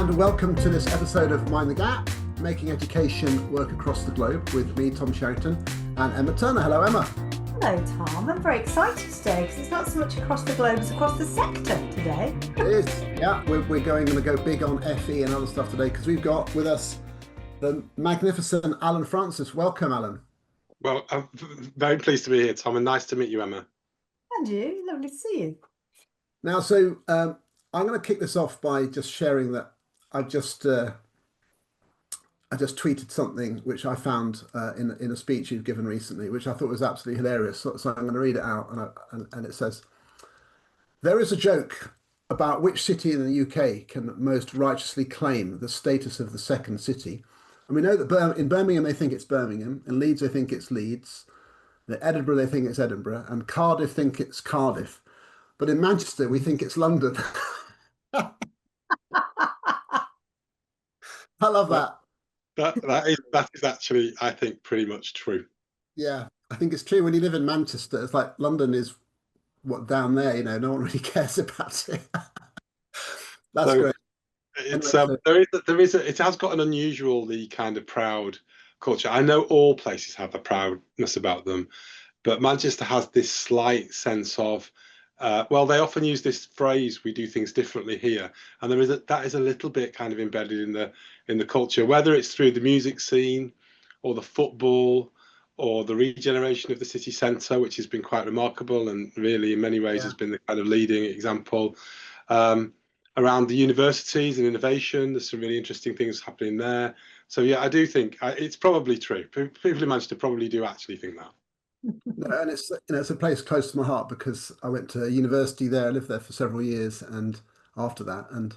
and welcome to this episode of Mind the Gap, making education work across the globe with me, Tom Sherrington, and Emma Turner. Hello, Emma. Hello, Tom. I'm very excited today because it's not so much across the globe, it's across the sector today. It is, yeah. We're going to go big on FE and other stuff today because we've got with us the magnificent Alun Francis. Welcome, Alun. Well, I'm very pleased to be here, Tom, and nice to meet you, Emma. And you, lovely to see you. Now, so I'm going to kick this off by just sharing that I just tweeted something which I found in a speech you've given recently, which I thought was absolutely hilarious. So I'm going to read it out, and it says, "There is a joke about which city in the UK can most righteously claim the status of the second city. And we know that in Birmingham they think it's Birmingham, in Leeds they think it's Leeds, in Edinburgh they think it's Edinburgh, and Cardiff think it's Cardiff. But in Manchester we think it's London." I love that. That is actually, I think, pretty much true. Yeah, I think it's true. When you live in Manchester, it's like London is what down there, no one really cares about it. That's great. It's Anyway, it has got an unusually kind of proud culture. I know all places have a proudness about them, but Manchester has this slight sense of well, they often use this phrase, "We do things differently here," and that is a little bit kind of embedded in the culture, whether it's through the music scene, or the football, or the regeneration of the city centre, which has been quite remarkable, and really in many ways has been the kind of leading example. Around the universities and innovation, there's some really interesting things happening there. So yeah, I do think it's probably true. People in Manchester probably do actually think that. No, and it's a place close to my heart because I went to university there. I lived there for several years, and after that, and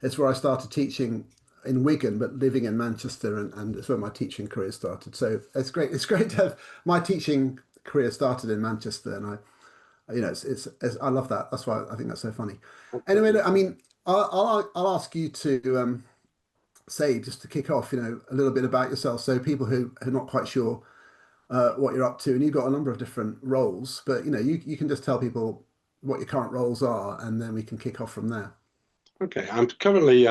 it's where I started teaching in Wigan, but living in Manchester, and it's where my teaching career started. So it's great. It's great to have my teaching career started in Manchester, and it's I love that. That's why I think that's so funny. Anyway, look, I mean, I'll ask you to say, just to kick off, a little bit about yourself, so people who are not quite sure what you're up to, and you've got a number of different roles, but you can just tell people what your current roles are, and then we can kick off from there. Okay, I'm currently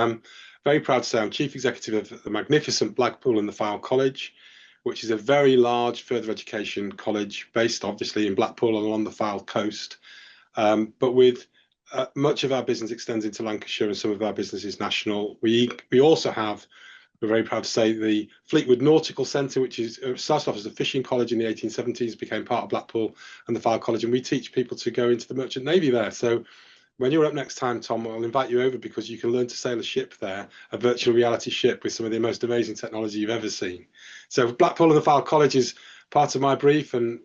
very proud to say I'm Chief Executive of the magnificent Blackpool and the Fylde College, which is a very large further education college based obviously in Blackpool and along the Fylde coast, but with much of our business extends into Lancashire, and some of our business is national. We also have, we're very proud to say, the Fleetwood Nautical Centre, which started off as a fishing college in the 1870s, became part of Blackpool and the Fylde College, and we teach people to go into the Merchant Navy there. So when you're up next time, Tom, I'll invite you over because you can learn to sail a ship there, a virtual reality ship with some of the most amazing technology you've ever seen. So Blackpool and the Fylde College is part of my brief, and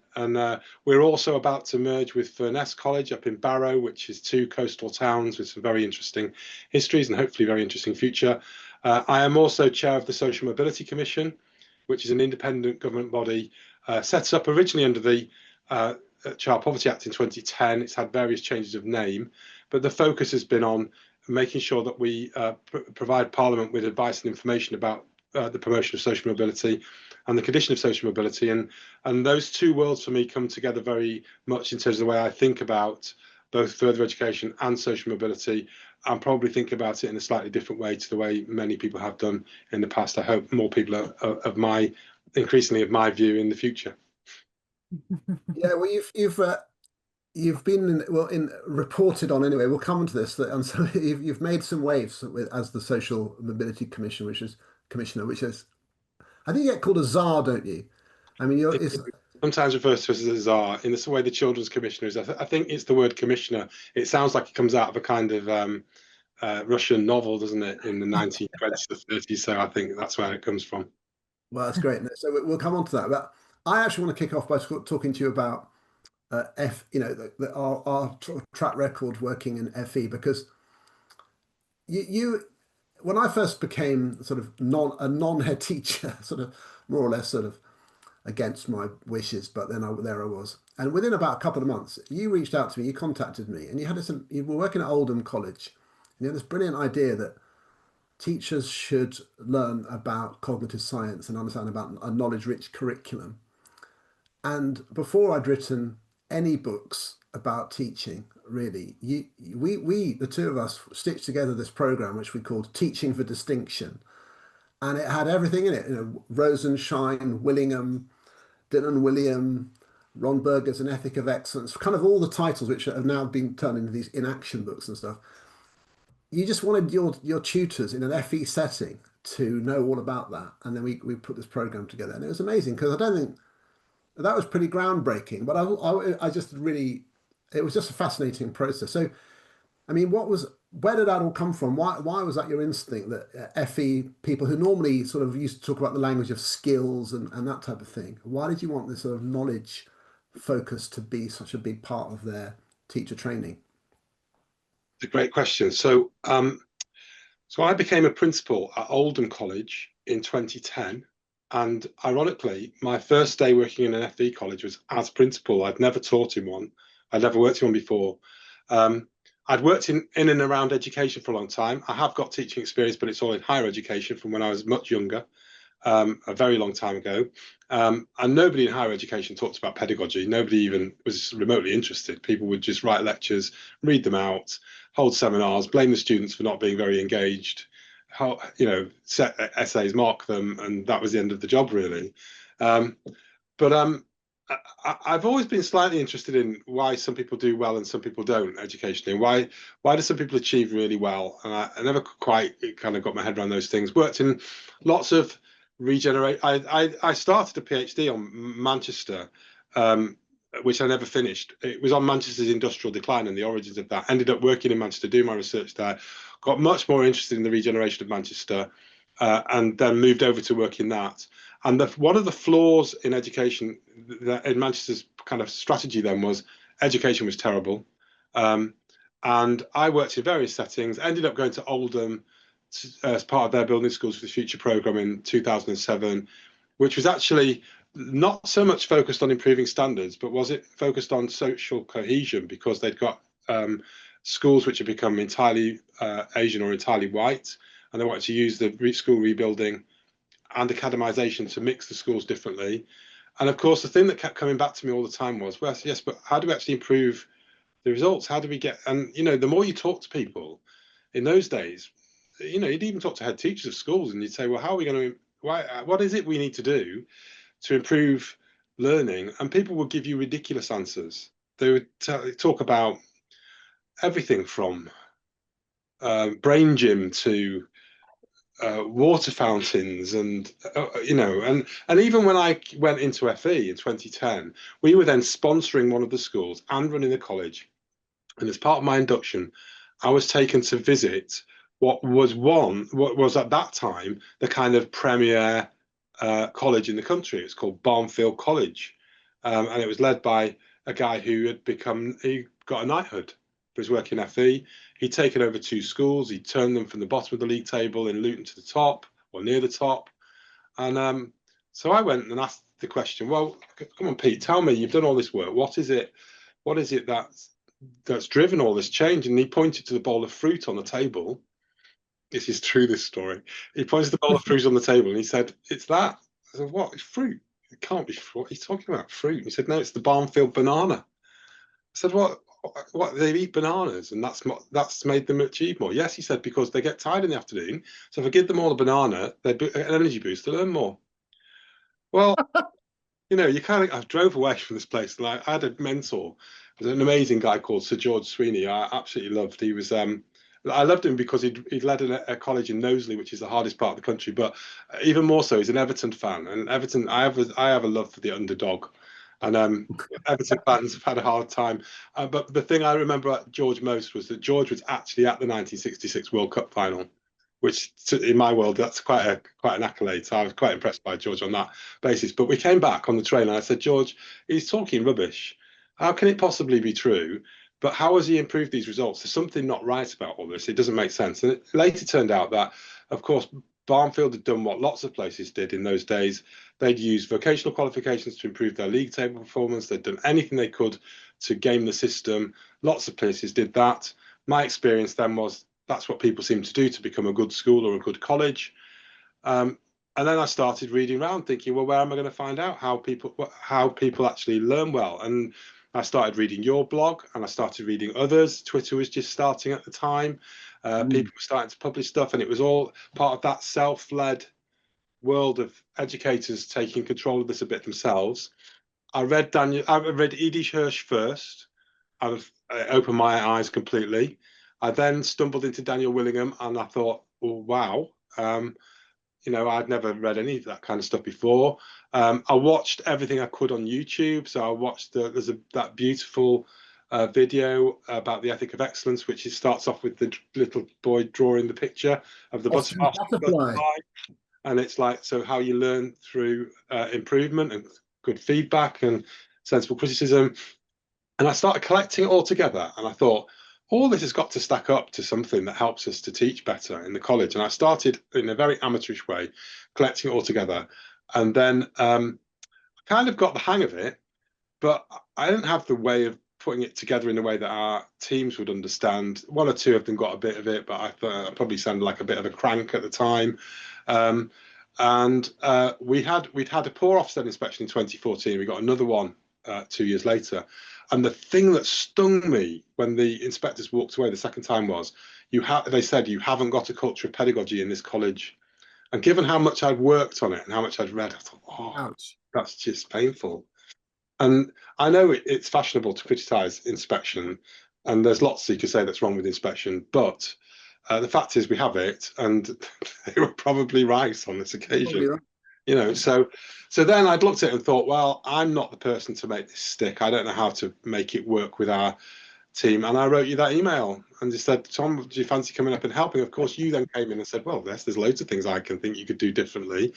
we're also about to merge with Furness College up in Barrow, which is two coastal towns with some very interesting histories and hopefully very interesting future. I am also chair of the Social Mobility Commission, which is an independent government body set up originally under the Child Poverty Act in 2010. It's had various changes of name, but the focus has been on making sure that we provide Parliament with advice and information about the promotion of social mobility and the condition of social mobility. And those two worlds for me come together very much in terms of the way I think about both further education and social mobility, and probably think about it in a slightly different way to the way many people have done in the past. I hope more people are increasingly of my view in the future. Yeah, well, you've been reported on anyway. We'll come on to this, and so you've made some waves as the Social Mobility Commission, which is I think you get called a czar, don't you? I mean, It's sometimes refers to us as a czar in the way the Children's Commissioner is. I think it's the word commissioner. It sounds like it comes out of a kind of Russian novel, doesn't it, in the 1920s or 30s? So I think that's where it comes from. Well, that's great. So we'll come on to that. But I actually want to kick off by talking to you about our track record working in FE, because you when I first became sort of a non-head teacher, sort of more or less sort of against my wishes, but then there I was. And within about a couple of months, you reached out to me, you contacted me, and you were working at Oldham College, and you had this brilliant idea that teachers should learn about cognitive science and understand about a knowledge-rich curriculum. And before I'd written any books about teaching, really. We, the two of us, stitched together this program which we called Teaching for Distinction, and it had everything in it. You know, Rosenshine, Willingham, Dylan William, Ron Berger's An Ethic of Excellence, kind of all the titles which have now been turned into these inaction books and stuff. You just wanted your tutors in an FE setting to know all about that, and then we put this program together, and it was amazing because I don't think that was pretty groundbreaking. But I just really, it was just a fascinating process. So I mean, where did that all come from? Why was that your instinct that FE people who normally sort of used to talk about the language of skills and that type of thing, why did you want this sort of knowledge focus to be such a big part of their teacher training? It's a great question. So, so I became a principal at Oldham College in 2010. And ironically, my first day working in an FE college was as principal. I'd never taught in one. I'd never worked in one before. I'd worked in and around education for a long time. I have got teaching experience, but it's all in higher education from when I was much younger, a very long time ago. And nobody in higher education talked about pedagogy. Nobody even was remotely interested. People would just write lectures, read them out, hold seminars, blame the students for not being very engaged, set essays, mark them, and that was the end of the job, really. But I've always been slightly interested in why some people do well and some people don't educationally. Why do some people achieve really well? And I never quite kind of got my head around those things. Worked in lots of regenerate. I started a PhD on Manchester, which I never finished. It was on Manchester's industrial decline and the origins of that. Ended up working in Manchester, doing my research there. Got much more interested in the regeneration of Manchester, and then moved over to work in that. And one of the flaws in education in Manchester's kind of strategy then was education was terrible. And I worked in various settings, ended up going to Oldham as part of their Building Schools for the Future programme in 2007, which was actually not so much focused on improving standards, but was it focused on social cohesion, because they'd got schools which had become entirely Asian or entirely white, and they wanted to use the school rebuilding and academisation to mix the schools differently. And of course, the thing that kept coming back to me all the time was, well, yes, but how do we actually improve the results? How do we get, and the more you talk to people in those days, you'd even talk to head teachers of schools and you'd say, well, how are we going to, what is it we need to do to improve learning? And people would give you ridiculous answers. They would talk about everything from brain gym to water fountains, and and even when I went into FE in 2010, we were then sponsoring one of the schools and running the college. And as part of my induction, I was taken to visit what was at that time the kind of premier college in the country. It's called Barnfield College, and it was led by a guy he got a knighthood for his work in FE. He'd taken over 2 schools. He'd turned them from the bottom of the league table in Luton to the top, or near the top. And so I went and asked the question, well, come on, Pete, tell me, you've done all this work. What is it that's driven all this change? And he pointed to the bowl of fruit on the table. This is true, this story. He pointed to the bowl of fruit on the table and he said, it's that. I said, what? It's fruit. It can't be fruit. He's talking about fruit. And he said, no, it's the Barnfield banana. I said, what? They eat bananas and that's made them achieve more? Yes, he said, because they get tired in the afternoon, so if I give them all a banana, they get an energy boost to learn more. Well, I drove away from this place, and I had a mentor. There's an amazing guy called Sir George Sweeney. I absolutely loved. He was I loved him because he'd led a college in Knowsley, which is the hardest part of the country, but even more so, he's an Everton fan. And Everton, I have a love for the underdog. And Everton fans have had a hard time. But the thing I remember about George most was that George was actually at the 1966 World Cup final, which in my world, that's quite an accolade. So I was quite impressed by George on that basis. But we came back on the train and I said, George, he's talking rubbish. How can it possibly be true? But how has he improved these results? There's something not right about all this. It doesn't make sense. And it later turned out that, of course, Barnfield had done what lots of places did in those days. They'd used vocational qualifications to improve their league table performance. They'd done anything they could to game the system. Lots of places did that. My experience then was that's what people seem to do to become a good school or a good college. And then I started reading around thinking, well, where am I going to find out how people actually learn well? And I started reading your blog, and I started reading others. Twitter was just starting at the time. People were starting to publish stuff, and it was all part of that self-led world of educators taking control of this a bit themselves. I read Edie Hirsch first. I opened my eyes completely. I then stumbled into Daniel Willingham, and I thought, oh, wow. I'd never read any of that kind of stuff before. I watched everything I could on YouTube. So I watched that beautiful video about the ethic of excellence, which starts off with the little boy drawing the picture of the butterfly. And it's like, so how you learn through improvement and good feedback and sensible criticism. And I started collecting it all together, and I thought, all this has got to stack up to something that helps us to teach better in the college. And I started in a very amateurish way, collecting it all together. And then I kind of got the hang of it, but I didn't have the way of putting it together in a way that our teams would understand. One or two of them got a bit of it, but I thought I probably sounded like a bit of a crank at the time. We'd had a poor Ofsted inspection in 2014. We got another one 2 years later. And the thing that stung me when the inspectors walked away the second time was, they said, you haven't got a culture of pedagogy in this college. And given how much I'd worked on it and how much I'd read, I thought, oh, ouch, that's just painful. And I know it's fashionable to criticise inspection, and there's lots you could say that's wrong with inspection, but the fact is we have it, and they were probably right on this occasion. So then I'd looked at it and thought, well, I'm not the person to make this stick. I don't know how to make it work with our team. And I wrote you that email and just said, Tom, do you fancy coming up and helping? Of course, you then came in and said, well, there's loads of things I can think you could do differently.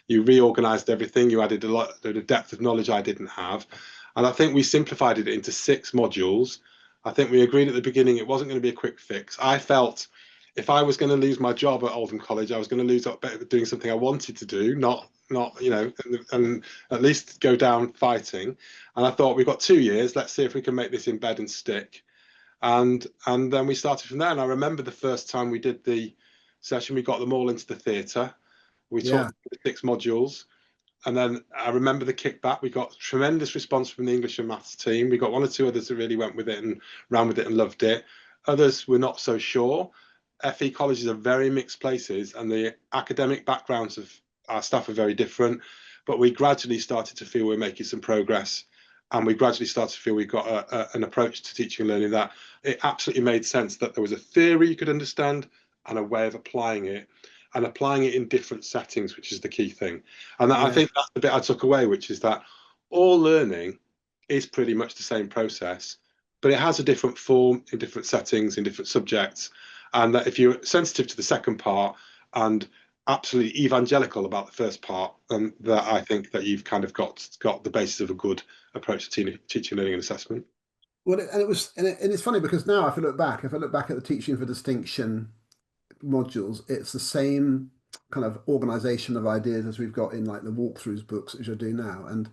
You reorganized everything. You added a depth of knowledge I didn't have. And I think we simplified it into 6 modules. I think we agreed at the beginning it wasn't going to be a quick fix. I felt if I was going to lose my job at Oldham College, I was going to lose it doing something I wanted to do, not and at least go down fighting. And I thought, we've got 2 years. Let's see if we can make this embed and stick. And then we started from there. And I remember the first time we did the session, we got them all into the theatre. We taught the 6 modules. And then I remember the kickback. We got tremendous response from the English and maths team. We got 1 or 2 others that really went with it and ran with it and loved it. Others were not so sure. FE colleges are very mixed places, and the academic backgrounds of our staff are very different. But we gradually started to feel we're making some progress, and we gradually started to feel we got an approach to teaching and learning that it absolutely made sense that there was a theory you could understand and a way of applying it, and applying it in different settings, which is the key thing. And I think that's the bit I took away, which is that all learning is pretty much the same process, but it has a different form in different settings, in different subjects. And that if you're sensitive to the second part and absolutely evangelical about the first part, that I think that you've kind of got the basis of a good approach to teaching, learning, and assessment. Well, it's funny because now if I look back at the teaching for distinction modules, it's the same kind of organization of ideas as we've got in like the walkthroughs books, which I do now. And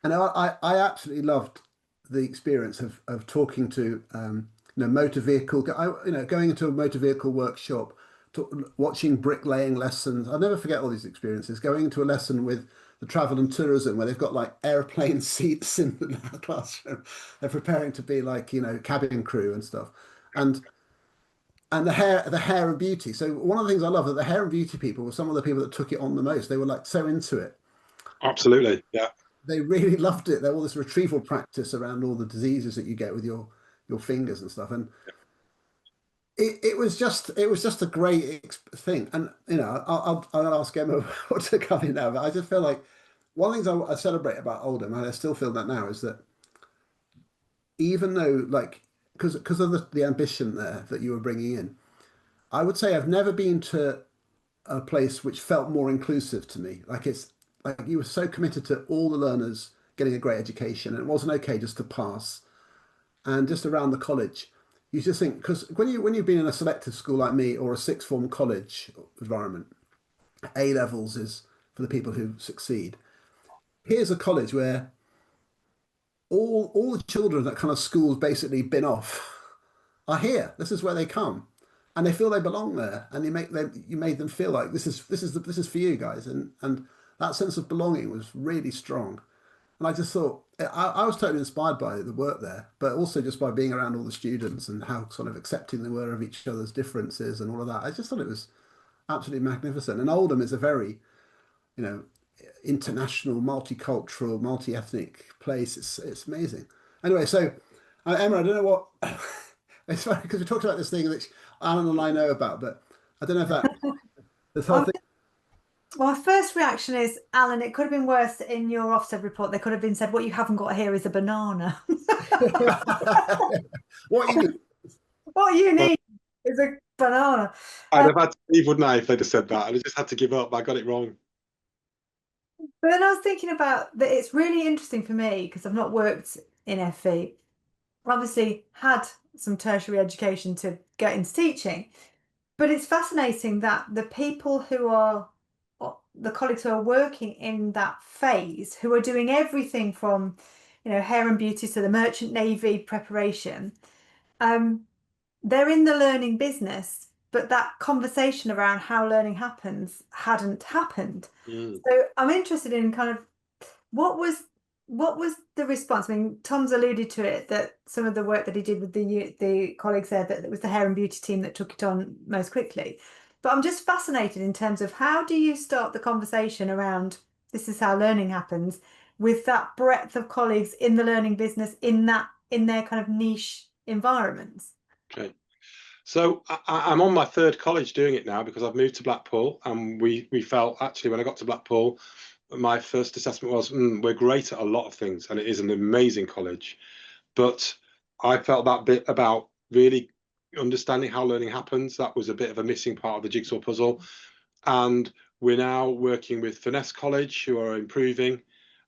I absolutely loved the experience of talking to motor vehicle, going into a motor vehicle workshop, watching bricklaying lessons. I'll never forget all these experiences. Going into a lesson with the travel and tourism where they've got like airplane seats in the classroom. They're preparing to be like, cabin crew and stuff. And the hair and beauty. So one of the things I love that the hair and beauty people were some of the people that took it on the most. They were like so into it. Absolutely, yeah. They really loved it. There was all this retrieval practice around all the diseases that you get with your fingers and stuff. And it was just a great thing. And I'll ask Emma what to come in now, but I just feel like one of the things I celebrate about Oldham, and I still feel that now, is that even though because of the ambition there that you were bringing in, I would say I've never been to a place which felt more inclusive to me. Like it's like you were so committed to all the learners getting a great education, and it wasn't okay just to pass. And just around the college, you just think, because when you've been in a selective school like me or a sixth form college environment, A levels is for the people who succeed. Here's a college where all the children that kind of schools basically bin off are here. This is where they come, and they feel they belong there. And you made them feel like this is for you guys, and that sense of belonging was really strong. And I just thought I was totally inspired by the work there, but also just by being around all the students and how sort of accepting they were of each other's differences and all of that. I just thought it was absolutely magnificent. And Oldham is a very, you know, international, multicultural, multi-ethnic place. It's amazing. Anyway, so Emma, I don't know what it's funny because we talked about this thing which Alan and I know about, but I don't know if that this whole Well, thing. my first reaction is, Alan, it could have been worse in your Ofsted report. They could have been said, what you haven't got here is a banana. What you need. What you Well, need is a banana. I'd have had to leave, wouldn't I, if they'd have said that? I'd have just had to give up. I got it wrong. But then I was thinking about that it's really interesting for me because I've not worked in FE. Obviously had some tertiary education to get into teaching, but it's fascinating that the people who are the colleagues who are working in that phase, who are doing everything from, hair and beauty to the merchant navy preparation, they're in the learning business, but that conversation around how learning happens hadn't happened. Mm. So I'm interested in kind of what was the response? I mean, Tom's alluded to it, that some of the work that he did with the colleagues there, that it was the hair and beauty team that took it on most quickly. But I'm just fascinated in terms of how do you start the conversation around this is how learning happens with that breadth of colleagues in the learning business in their kind of niche environments. Okay. So I'm on my third college doing it now because I've moved to Blackpool, and we felt actually when I got to Blackpool, my first assessment was we're great at a lot of things, and it is an amazing college, but I felt that bit about really understanding how learning happens. That was a bit of a missing part of the jigsaw puzzle, and we're now working with Finesse College, who are improving,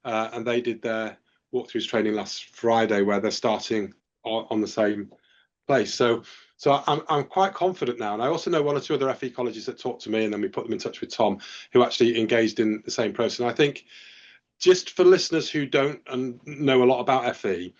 and they did their walkthroughs training last Friday, where they're starting on the same place. So I'm quite confident now, and I also know one or two other FE colleges that talk to me, and then we put them in touch with Tom, who actually engaged in the same process. And I think, just for listeners who don't know a lot about FE,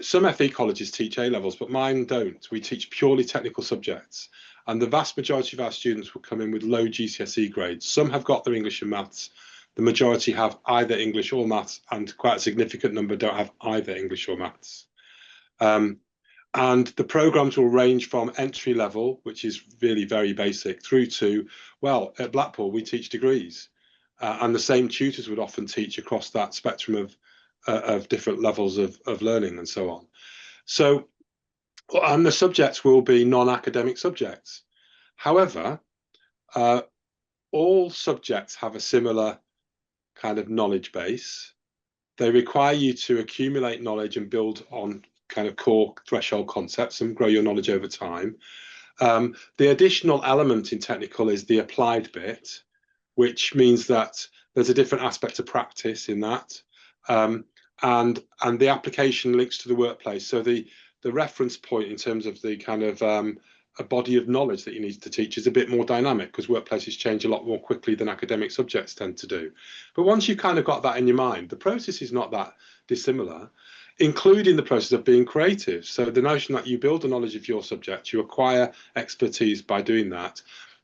some FE colleges teach A levels, but mine don't. We teach purely technical subjects, and the vast majority of our students will come in with low GCSE grades. Some have got their English and maths. The majority have either English or maths, and quite a significant number don't have either English or maths. And the programs will range from entry level, which is really very basic, through to, well, at Blackpool, we teach degrees. And the same tutors would often teach across that spectrum of different levels of learning and so on. So, and the subjects will be non-academic subjects. However, all subjects have a similar kind of knowledge base. They require you to accumulate knowledge and build on kind of core threshold concepts and grow your knowledge over time. The additional element in technical is the applied bit, which means that there's a different aspect of practice in that, and the application links to the workplace. So the reference point in terms of the kind of a body of knowledge that you need to teach is a bit more dynamic, because workplaces change a lot more quickly than academic subjects tend to do. But once you've kind of got that in your mind, the process is not that dissimilar, including the process of being creative. So the notion that you build a knowledge of your subject, you acquire expertise by doing that.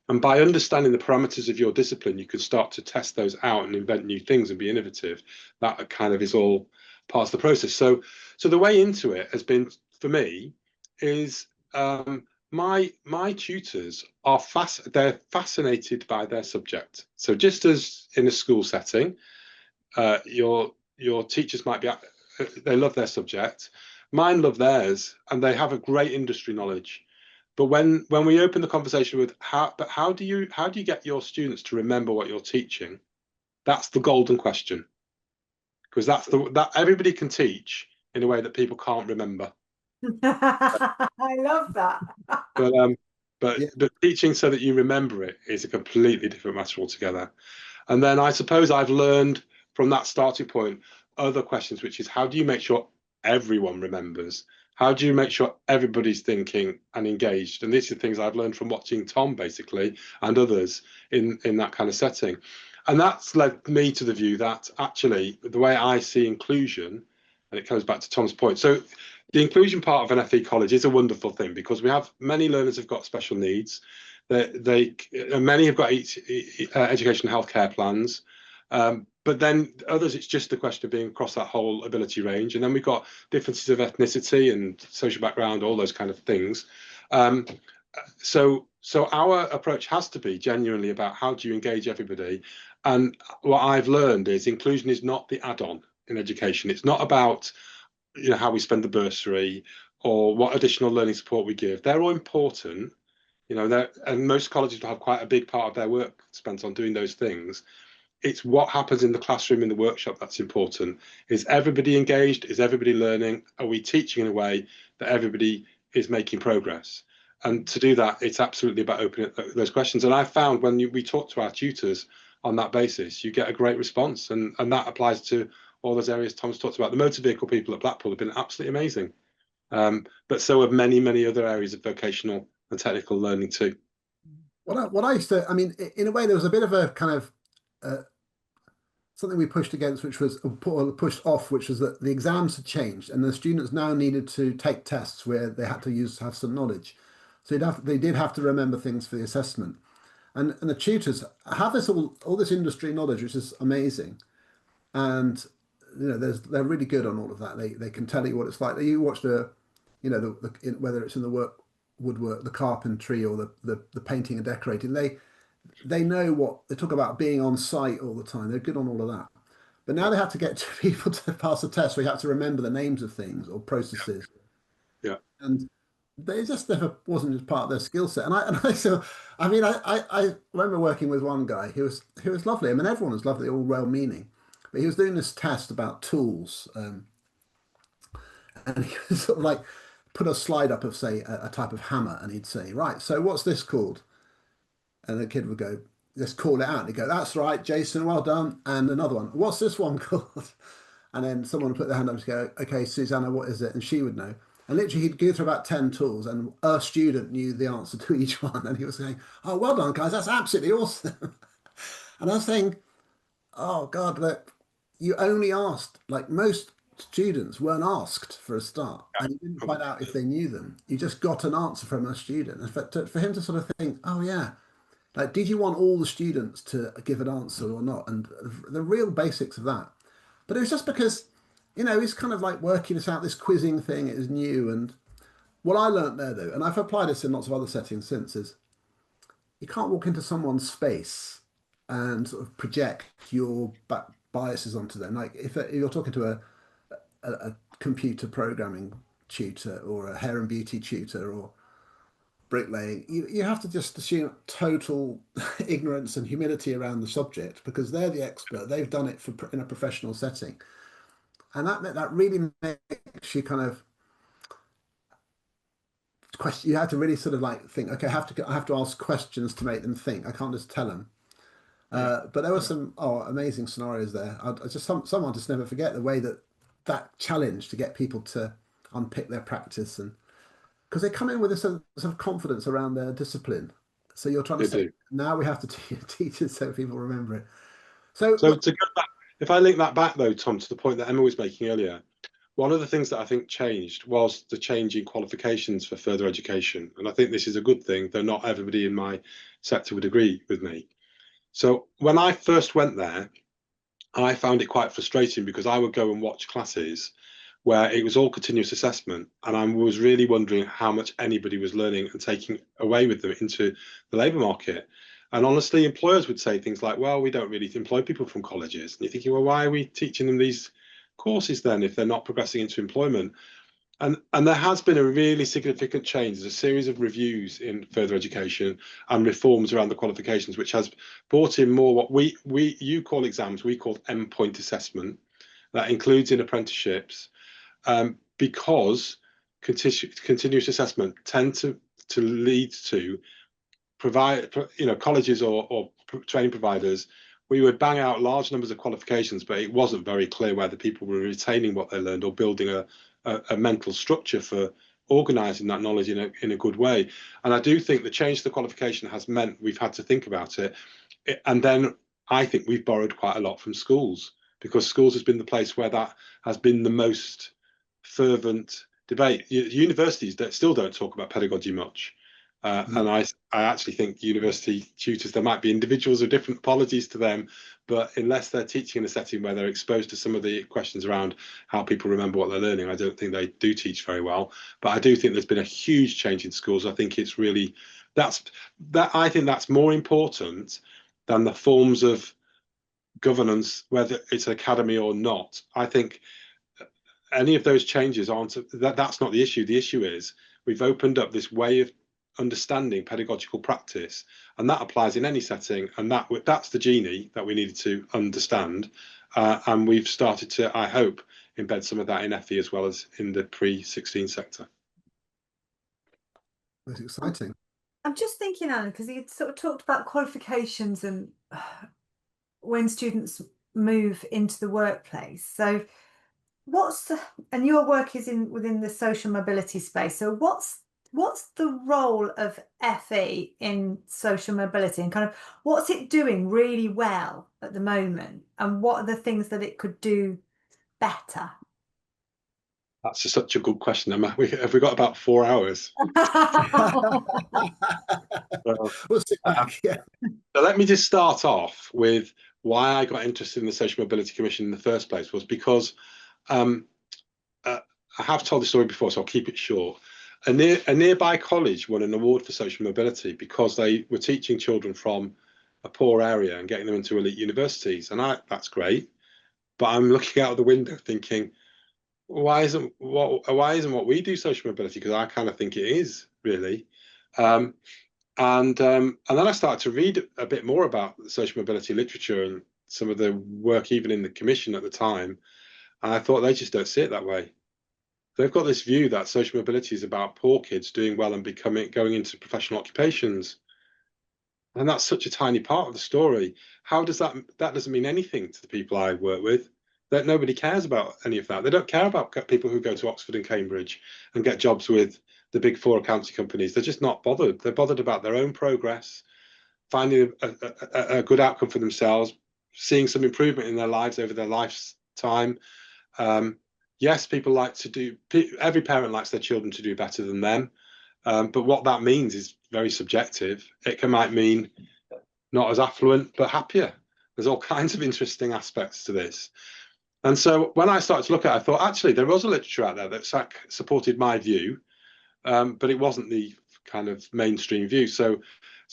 And by understanding the parameters of your discipline, you can start to test those out and invent new things and be innovative. That kind of is all part of the process. So the way into it has been, for me, is my tutors are they're fascinated by their subject. So just as in a school setting, your teachers might be, they love their subject, mine love theirs, and they have a great industry knowledge. But when we open the conversation with how do you get your students to remember what you're teaching, that's the golden question, because that everybody can teach in a way that people can't remember. I love that. But Yeah. teaching so that you remember it is a completely different matter altogether. And then I suppose I've learned from that starting point other questions, which is, how do you make sure everyone remembers? How do you make sure everybody's thinking and engaged? And these are things I've learned from watching Tom, basically, and others in that kind of setting. And that's led me to the view that actually the way I see inclusion, and it comes back to Tom's point. So the inclusion part of an FE college is a wonderful thing, because we have many learners who've got special needs. Many have got education and healthcare plans. But then others, it's just a question of being across that whole ability range. And then we've got differences of ethnicity and social background, all those kind of things. So our approach has to be genuinely about how do you engage everybody. And what I've learned is inclusion is not the add-on in education. It's not about, you know, how we spend the bursary or what additional learning support we give. They're all important, you know, and most colleges will have quite a big part of their work spent on doing those things. It's what happens in the classroom, in the workshop, that's important. Is everybody engaged? Is everybody learning? Are we teaching in a way that everybody is making progress? And to do that, it's absolutely about opening up those questions. And I found when we talk to our tutors on that basis, you get a great response. And that applies to all those areas Tom's talked about. The motor vehicle people at Blackpool have been absolutely amazing. But so have many, many other areas of vocational and technical learning too. What I used to, I mean, in a way, there was a bit of a kind of something we pushed against, which was pushed off, which was that the exams had changed and the students now needed to take tests where they had to have some knowledge. So they did have to remember things for the assessment. And the tutors have this all this industry knowledge, which is amazing. And you know, they're really good on all of that. They can tell you what it's like. You watch whether it's in the woodwork, the carpentry, or the painting and decorating. They know what they talk about being on site all the time. They're good on all of that. But now they have to get people to pass a test. We have to remember the names of things or processes. Yeah. And they just never wasn't just part of their skill set. I remember working with one guy who was lovely. I mean, everyone was lovely, all well-meaning. But he was doing this test about tools. And he was sort of like put a slide up of, say, a type of hammer, and he'd say, right, so what's this called? And the kid would go, let's call it out. And he'd go, that's right, Jason, well done. And another one, what's this one called? And then someone would put their hand up and go, okay, Susanna, what is it? And she would know. And literally he'd go through about 10 tools and a student knew the answer to each one. And he was saying, oh, well done, guys, that's absolutely awesome. And I was saying, oh, God, look, you only asked, like most students weren't asked for a start. And you didn't find out if they knew them. You just got an answer from a student. And for him to sort of think, oh, yeah, like, did you want all the students to give an answer or not? And the real basics of that. But it was just because, you know, he's kind of like working this out, this quizzing thing is new. And what I learned there, though, and I've applied this in lots of other settings since, is you can't walk into someone's space and sort of project your biases onto them. Like if you're talking to a computer programming tutor or a hair and beauty tutor or bricklaying, you have to just assume total ignorance and humility around the subject because they're the expert. They've done it in a professional setting. And that really makes you kind of question. You have to really sort of like think, okay, I have to ask questions to make them think. I can't just tell them. But there were some amazing scenarios there. Someone just never forget the way that challenge to get people to unpick their practice, and because they come in with a sort of confidence around their discipline. So you're trying to say now we have to teach it so people remember it. So to go back, if I link that back though, Tom, to the point that Emma was making earlier, one of the things that I think changed was the change in qualifications for further education. And I think this is a good thing, though not everybody in my sector would agree with me. So when I first went there, I found it quite frustrating because I would go and watch classes where it was all continuous assessment. And I was really wondering how much anybody was learning and taking away with them into the labour market. And honestly, employers would say things like, well, we don't really employ people from colleges. And you're thinking, well, why are we teaching them these courses then if they're not progressing into employment? And there has been a really significant change. There's a series of reviews in further education and reforms around the qualifications, which has brought in more what you call exams, we call endpoint assessment. That includes in apprenticeships, because continuous assessment tend to lead to colleges or training providers. We would bang out large numbers of qualifications, but it wasn't very clear whether people were retaining what they learned or building a mental structure for organising that knowledge in a good way. And I do think the change to the qualification has meant we've had to think about it. And then I think we've borrowed quite a lot from schools, because schools has been the place where that has been the most fervent debate. Universities that still don't talk about pedagogy much. And I actually think university tutors, there might be individuals with different apologies to them, but unless they're teaching in a setting where they're exposed to some of the questions around how people remember what they're learning, I don't think they do teach very well. But I do think there's been a huge change in schools. I think it's really, I think that's more important than the forms of governance, whether it's an academy or not. I think any of those changes aren't, that's not the issue. The issue is we've opened up this way of understanding pedagogical practice, and that applies in any setting, and that's the genie that we needed to understand, and we've started to, I hope, embed some of that in FE as well as in the pre-16 sector. That's exciting. I'm just thinking, Alan, because you sort of talked about qualifications and when students move into the workplace. So and your work is within the social mobility space. So what's the role of FE in social mobility, and kind of what's it doing really well at the moment, and what are the things that it could do better? That's such a good question, Emma. Have we got about 4 hours? We'll sit back, yeah. So let me just start off with why I got interested in the Social Mobility Commission in the first place was because I have told the story before, so I'll keep it short. A nearby college won an award for social mobility because they were teaching children from a poor area and getting them into elite universities, and that's great. But I'm looking out of the window thinking, why isn't what we do social mobility? Because I kind of think it is really. And then I started to read a bit more about social mobility literature and some of the work even in the commission at the time, and I thought they just don't see it that way. They've got this view that social mobility is about poor kids doing well and going into professional occupations, and that's such a tiny part of the story. How does that doesn't mean anything to the people I work with. That nobody cares about any of that. They don't care about people who go to Oxford and Cambridge and get jobs with the big four accounting companies. They're just not bothered. They're bothered about their own progress, finding a good outcome for themselves, seeing some improvement in their lives over their lifetime. Yes, every parent likes their children to do better than them, but what that means is very subjective. Might mean not as affluent, but happier. There's all kinds of interesting aspects to this. And so when I started to look at it, I thought, actually, there was a literature out there that supported my view, but it wasn't the kind of mainstream view. So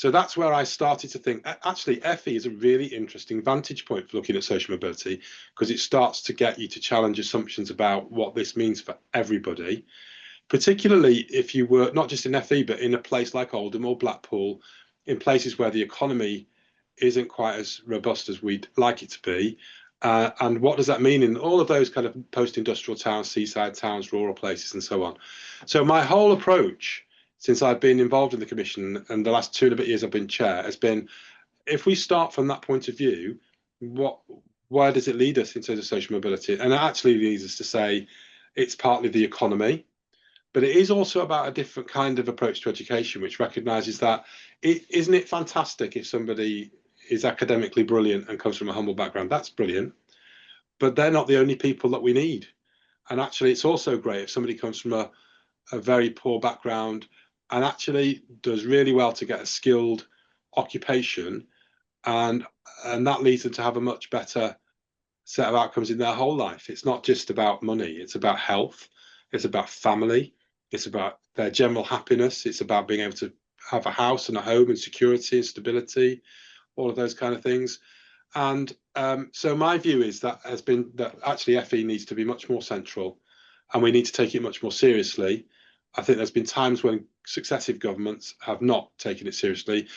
that's where I started to think, actually, FE is a really interesting vantage point for looking at social mobility, because it starts to get you to challenge assumptions about what this means for everybody, particularly if you work not just in FE, but in a place like Oldham or Blackpool, in places where the economy isn't quite as robust as we'd like it to be. And what does that mean in all of those kind of post-industrial towns, seaside towns, rural places, and so on? So my whole approach, since I've been involved in the commission and the last 2 and a bit years I've been chair, has been, if we start from that point of view, where does it lead us in terms of social mobility? And it actually leads us to say it's partly the economy, but it is also about a different kind of approach to education, which recognises that isn't it fantastic if somebody is academically brilliant and comes from a humble background? That's brilliant, but they're not the only people that we need. And actually, it's also great if somebody comes from a very poor background and actually does really well to get a skilled occupation, and that leads them to have a much better set of outcomes in their whole life. It's not just about money, it's about health, it's about family, it's about their general happiness, it's about being able to have a house and a home and security and stability, all of those kind of things. And so my view is that actually FE needs to be much more central, and we need to take it much more seriously. I think there's been times when successive governments have not taken it seriously.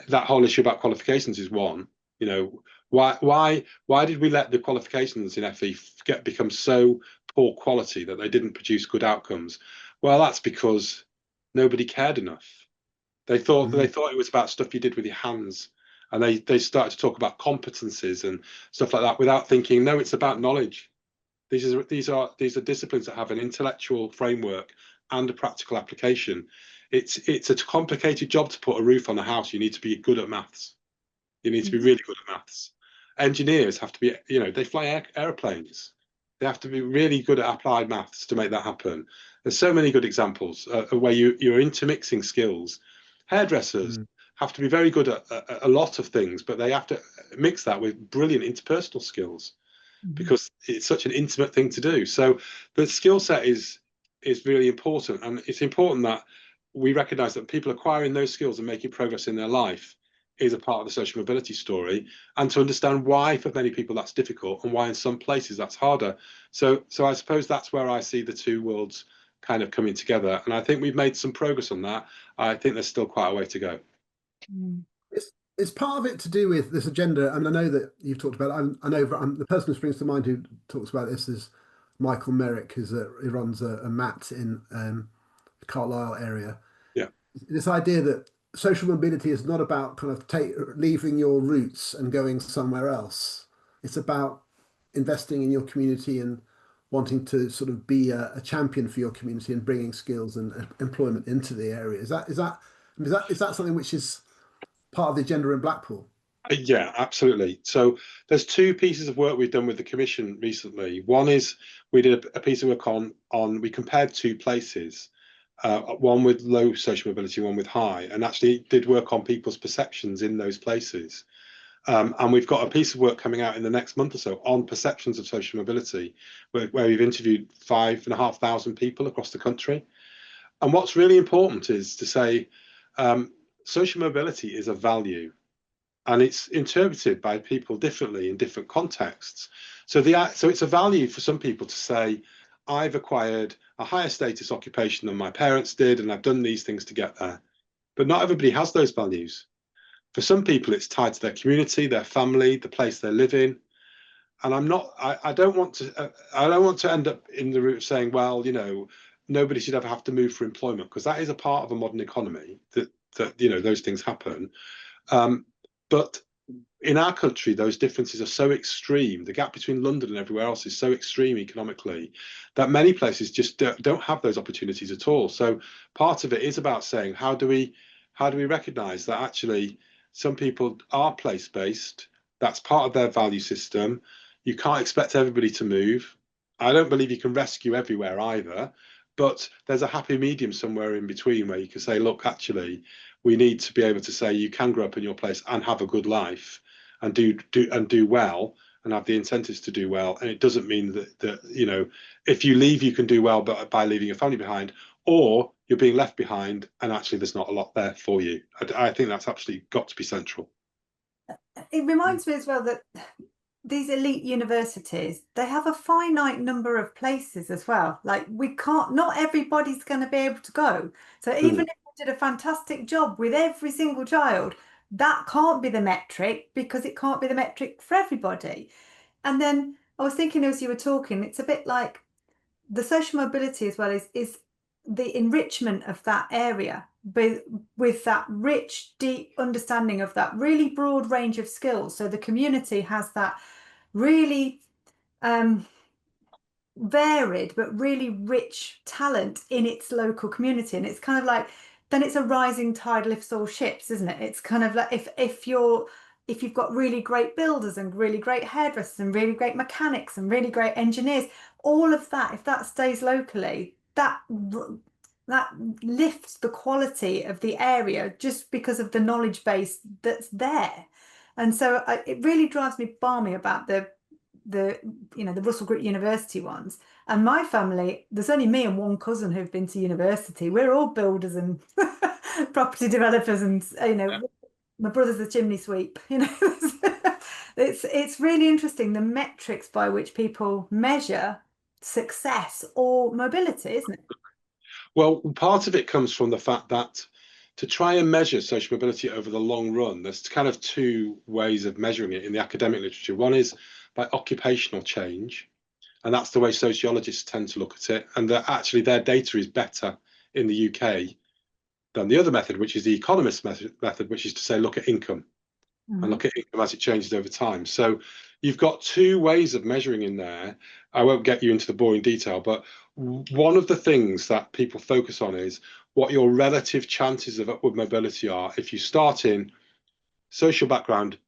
That whole issue about qualifications is one. You know, why did we let the qualifications in FE become so poor quality that they didn't produce good outcomes? Well, that's because nobody cared enough. They thought it was about stuff you did with your hands, and they started to talk about competencies and stuff like that without thinking, no, it's about knowledge. These are disciplines that have an intellectual framework and a practical application. It's a complicated job to put a roof on a house. You need to be good at maths. You need to be really good at maths. Engineers have to be, they fly airplanes. They have to be really good at applied maths to make that happen. There's so many good examples where you're intermixing skills Hairdressers have to be very good at a lot of things, but they have to mix that with brilliant interpersonal skills because it's such an intimate thing to do. So the skill set is really important, and it's important that we recognise that people acquiring those skills and making progress in their life is a part of the social mobility story, and to understand why for many people that's difficult and why in some places that's harder. So I suppose that's where I see the two worlds kind of coming together, and I think we've made some progress on that. I think there's still quite a way to go. It's part of it to do with this agenda, and I know that you've talked about it. I know the person who springs to mind who talks about this is Michael Merrick, who runs a MAT in the Carlisle area. Yeah, this idea that social mobility is not about kind of leaving your roots and going somewhere else. It's about investing in your community and wanting to sort of be a champion for your community and bringing skills and employment into the area. Is that something which is part of the agenda in Blackpool? Yeah, absolutely. So there's two pieces of work we've done with the Commission recently. One is we did a piece of work on we compared two places, one with low social mobility, one with high, and actually did work on people's perceptions in those places. And we've got a piece of work coming out in the next month or so on perceptions of social mobility, where we've interviewed 5,500 people across the country. And what's really important is to say social mobility is a value, and it's interpreted by people differently in different contexts. So it's a value for some people to say, I've acquired a higher status occupation than my parents did, and I've done these things to get there. But not everybody has those values. For some people, it's tied to their community, their family, the place they live in. And I don't want to end up in the route of saying, well, nobody should ever have to move for employment, because that is a part of a modern economy that those things happen. But in our country, those differences are so extreme. The gap between London and everywhere else is so extreme economically that many places just don't have those opportunities at all. So part of it is about saying, how do we recognise that actually some people are place-based? That's part of their value system. You can't expect everybody to move. I don't believe you can rescue everywhere either, but there's a happy medium somewhere in between where you can say, look, actually, we need to be able to say you can grow up in your place and have a good life and do well and have the incentives to do well. And it doesn't mean that if you leave, you can do well, but by leaving your family behind, or you're being left behind and actually there's not a lot there for you. I think that's absolutely got to be central. It reminds me as well that these elite universities, they have a finite number of places as well. Like not everybody's going to be able to go. So even if we did a fantastic job with every single child, that can't be the metric, because it can't be the metric for everybody. And then I was thinking as you were talking, it's a bit like the social mobility as well is the enrichment of that area with that rich, deep understanding of that really broad range of skills. So the community has that really varied but really rich talent in its local community, and it's kind of like, then it's a rising tide lifts all ships, isn't it? It's kind of like if you've got really great builders and really great hairdressers and really great mechanics and really great engineers, all of that, if that stays locally, that lifts the quality of the area just because of the knowledge base that's there. And so it really drives me balmy about the Russell Group University ones. And my family, there's only me and one cousin who've been to university. We're all builders and property developers, and my brother's a chimney sweep. It's really interesting, the metrics by which people measure success or mobility, isn't it? Well, part of it comes from the fact that to try and measure social mobility over the long run, there's kind of two ways of measuring it in the academic literature. One is by occupational change, and that's the way sociologists tend to look at it, and that actually their data is better in the UK than the other method, which is the economist method, which is to say look at income and look at income as it changes over time. So you've got two ways of measuring in there. I won't get you into the boring detail, but one of the things that people focus on is what your relative chances of upward mobility are if you start in social background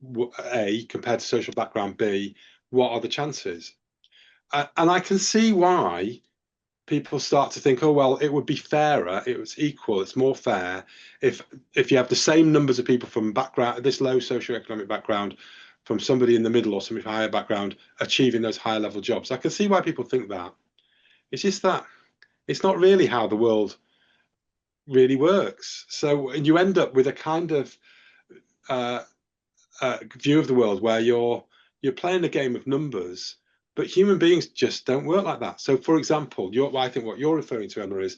A compared to social background B. What are the chances? And I can see why people start to think, oh, well, it would be fairer, it was equal, it's more fair if you have the same numbers of people from this low socioeconomic background, from somebody in the middle or somebody from a higher background achieving those higher level jobs. I can see why people think that. It's just that it's not really how the world really works. So you end up with a kind of view of the world where you're playing a game of numbers, but human beings just don't work like that. So, for example, I think what you're referring to, Emma, is,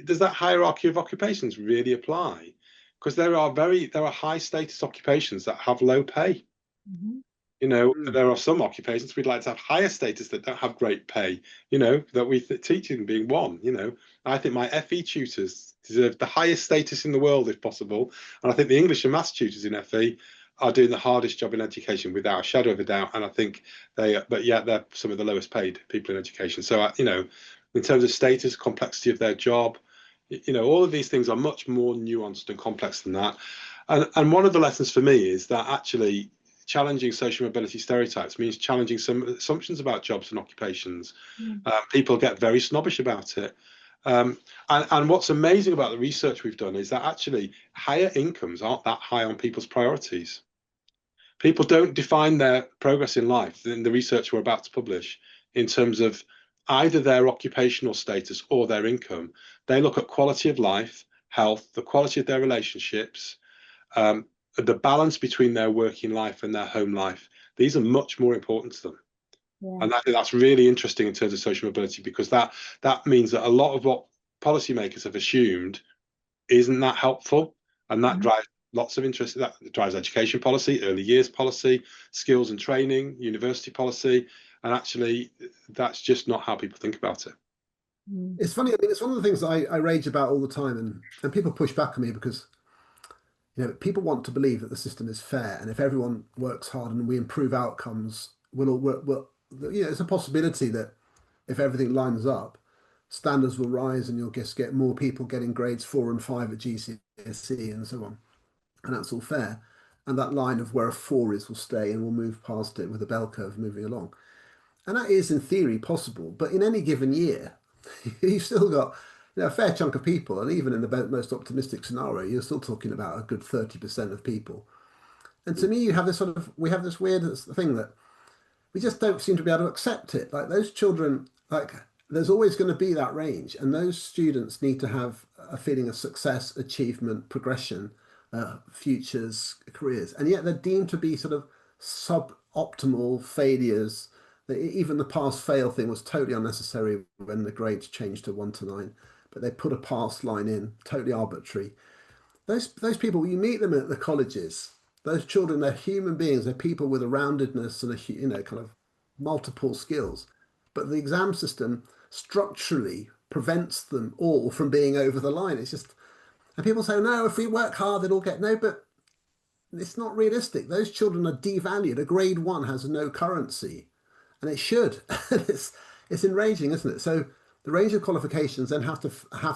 does that hierarchy of occupations really apply? Because there are high status occupations that have low pay. Mm-hmm. You know, there are some occupations we'd like to have higher status that don't have great pay. You know, that teaching being one. You know, I think my FE tutors deserve the highest status in the world if possible, and I think the English and Maths tutors in FE are doing the hardest job in education without a shadow of a doubt. And I think but yet they're some of the lowest paid people in education. So, you know, in terms of status, complexity of their job, you know, all of these things are much more nuanced and complex than that. And one of the lessons for me is that actually challenging social mobility stereotypes means challenging some assumptions about jobs and occupations. People get very snobbish about it. And what's amazing about the research we've done is that actually higher incomes aren't that high on people's priorities. People don't define their progress in life in the research we're about to publish in terms of either their occupational status or their income. They look at quality of life, health, the quality of their relationships, the balance between their working life and their home life. These are much more important to them. Yeah. And I think that's really interesting in terms of social mobility, because that means that a lot of what policymakers have assumed isn't that helpful, and that drives lots of interest. That drives education policy, early years policy, skills and training, university policy, and actually that's just not how people think about it. It's funny. I mean, it's one of the things I rage about all the time, and people push back on me because, you know, people want to believe that the system is fair, and if everyone works hard and we improve outcomes, we'll all work. Well, you know, it's a possibility that if everything lines up, standards will rise, and you'll just get more people getting grades 4 and 5 at GCSE and so on, and that's all fair. And that line of where a 4 is will stay, and we'll move past it with a bell curve moving along. And that is, in theory, possible. But in any given year, you've still got, you know, a fair chunk of people, and even in the most optimistic scenario, you're still talking about a good 30% of people. And to me, we have this weird thing that we just don't seem to be able to accept it. Like those children, like there's always going to be that range, and those students need to have a feeling of success, achievement, progression, futures, careers, and yet they're deemed to be sort of suboptimal failures. Even the pass-fail thing was totally unnecessary when the grades changed to 1 to 9, but they put a pass line in, totally arbitrary. Those people, you meet them at the colleges, those children, they're human beings, they're people with a roundedness and a, you know, kind of multiple skills. But the exam system structurally prevents them all from being over the line. It's just, and people say, no, if we work hard, they'll all get, no, but it's not realistic. Those children are devalued. A grade 1 has no currency, and it should. It's enraging, isn't it? So the range of qualifications then have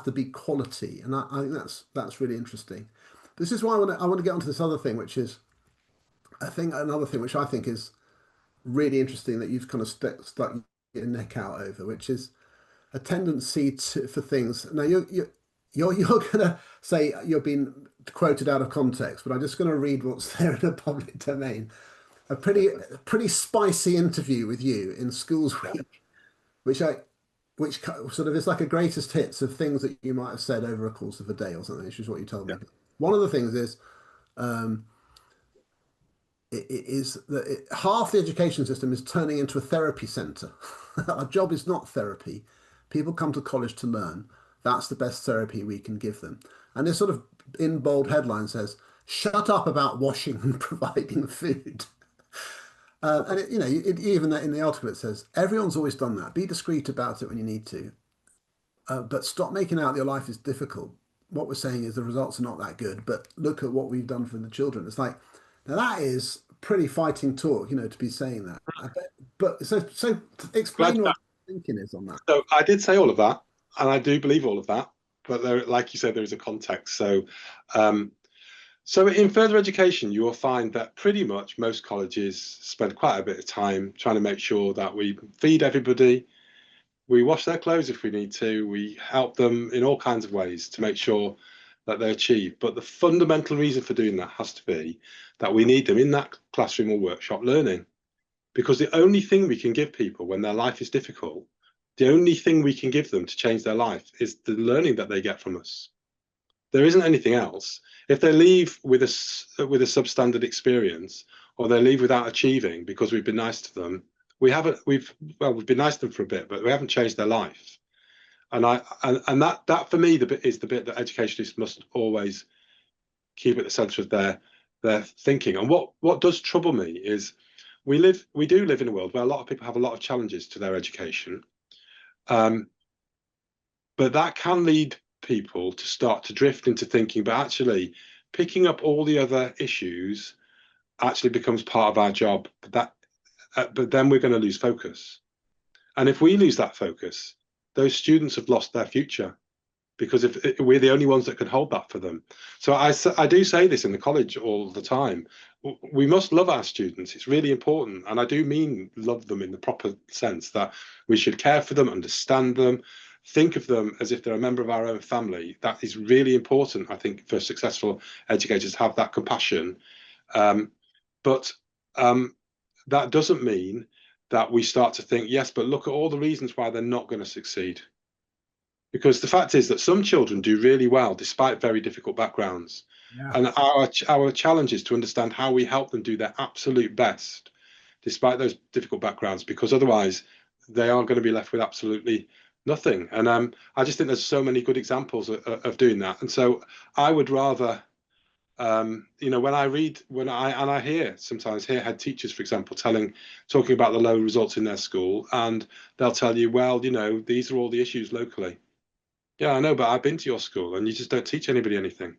to be quality, and I think that's really interesting. This is why I want to get onto this other thing, which is, I think another thing which I think is really interesting that you've kind of stuck your neck out over, which is a tendency for things. Now you're gonna say you're being quoted out of context, but I'm just going to read what's there in the public domain. A pretty spicy interview with you in Schools Week, which sort of is like a greatest hits of things that you might have said over a course of a day or something, which is what you told me. One of the things is half the education system is turning into a therapy centre. Our job is not therapy. People come to college to learn. That's the best therapy we can give them. And this sort of in bold headline says, shut up about washing and providing food. And even in the article it says, everyone's always done that. Be discreet about it when you need to. But stop making out that your life is difficult. What we're saying is the results are not that good, but look at what we've done for the children. It's like, now that is pretty fighting talk, you know, to be saying that. But so explain what your thinking is on that. So I did say all of that, and I do believe all of that. But there, like you said, there is a context. So, so in further education, you will find that pretty much most colleges spend quite a bit of time trying to make sure that we feed everybody, we wash their clothes if we need to. We help them in all kinds of ways to make sure that they achieve. But the fundamental reason for doing that has to be that we need them in that classroom or workshop learning. Because the only thing we can give people when their life is difficult, the only thing we can give them to change their life is the learning that they get from us. There isn't anything else. If they leave with a substandard experience, or they leave without achieving because we've been nice to them, we've been nice to them for a bit, but we haven't changed their life. And that for me is the bit that educationists must always keep at the centre of their thinking. And what does trouble me is we do live in a world where a lot of people have a lot of challenges to their education, but that can lead people to start to drift into thinking, but actually picking up all the other issues actually becomes part of our job. But then we're going to lose focus. And if we lose that focus, those students have lost their future, because if we're the only ones that can hold that for them. So I do say this in the college all the time. We must love our students. It's really important. And I do mean love them in the proper sense, that we should care for them, understand them, think of them as if they're a member of our own family. That is really important, I think, for successful educators to have that compassion. But that doesn't mean that we start to think, yes, but look at all the reasons why they're not going to succeed. Because the fact is that some children do really well despite very difficult backgrounds. Yeah. And our challenge is to understand how we help them do their absolute best despite those difficult backgrounds, because otherwise they are going to be left with absolutely nothing. And I just think there's so many good examples of doing that. And so I would rather, when I sometimes hear head teachers, for example, talking about the low results in their school, and they'll tell you, well, these are all the issues locally. Yeah, I know, but I've been to your school and you just don't teach anybody anything.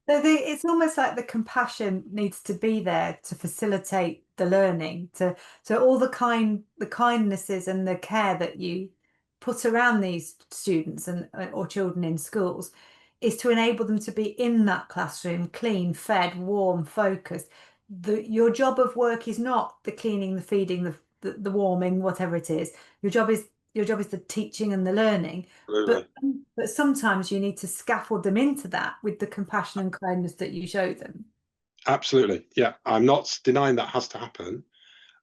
It's almost like the compassion needs to be there to facilitate the learning, so all the kindnesses and the care that you put around these students or children in schools is to enable them to be in that classroom, clean, fed, warm, focused. Your job of work is not the cleaning, the feeding, the warming, whatever it is. Your job is the teaching and the learning. Absolutely. But sometimes you need to scaffold them into that with the compassion and kindness that you show them. Absolutely. Yeah, I'm not denying that has to happen.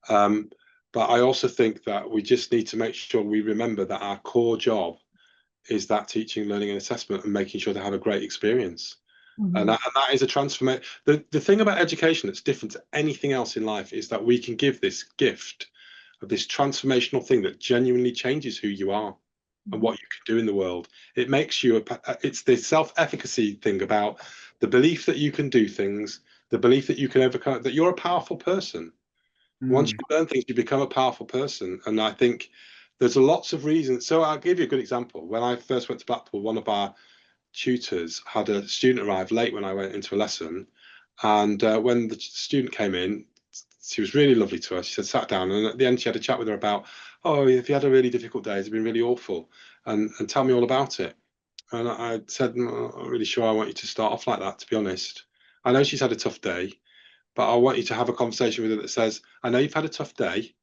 But I also think that we just need to make sure we remember that our core job is that teaching, learning, and assessment, and making sure they have a great experience. Mm-hmm. And that is a transformation. The thing about education that's different to anything else in life is that we can give this gift of this transformational thing that genuinely changes who you are and what you can do in the world. It makes you it's the self-efficacy thing about the belief that you can do things, the belief that you can overcome, that you're a powerful person. Once you learn things, you become a powerful person. And I think there's lots of reasons. So I'll give you a good example. When I first went to Blackpool, one of our tutors had a student arrive late when I went into a lesson. And when the student came in, she was really lovely to her. She said, sat down, and at the end she had a chat with her about, oh, if you had a really difficult day, it's been really awful, and tell me all about it. And I said, I'm not really sure I want you to start off like that, to be honest. I know she's had a tough day, but I want you to have a conversation with her that says, I know you've had a tough day,